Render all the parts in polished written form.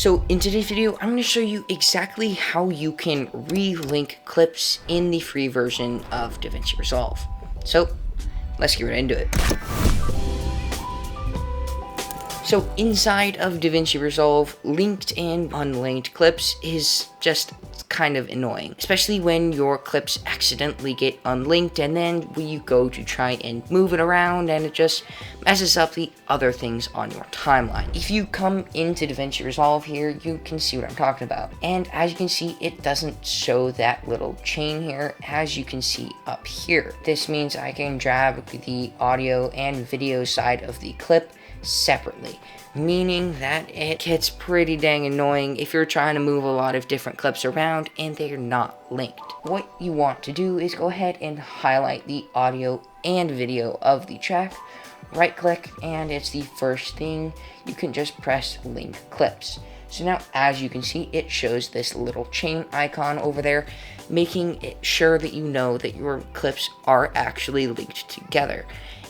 So in today's video, I'm going to show you exactly how you can re-link clips in the free version of DaVinci Resolve. So let's get right into it. So inside of DaVinci Resolve, linked and unlinked clips is just kind of annoying, especially when your clips accidentally get unlinked and then when you go to try and move it around and it just messes up the other things on your timeline. If you come into DaVinci Resolve here, you can see what I'm talking about. And as you can see, it doesn't show that little chain here, as you can see up here. This means I can drag the audio and video side of the clip separately, meaning that it gets pretty dang annoying if you're trying to move a lot of different clips around and they're not linked. What you want to do is go ahead and highlight the audio and video of the track, right click, and it's the first thing. You can just press link clips. So now, as you can see, it shows this little chain icon over there, making it sure that you know that your clips are actually linked together.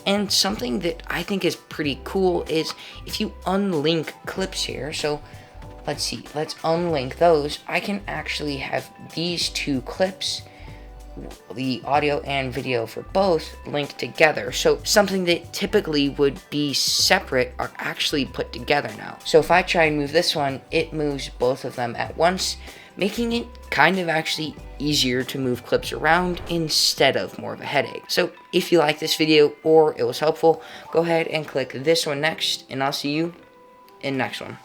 And something that I think is pretty cool is if you unlink clips here, so let's unlink those, I can actually have these two clips, the audio and video for both, linked together. So something that typically would be separate are actually put together now. So if I try and move this one, it moves both of them at once, making it kind of actually easier to move clips around instead of more of a headache. So if you like this video or it was helpful, go ahead and click this one next, and I'll see you in the next one.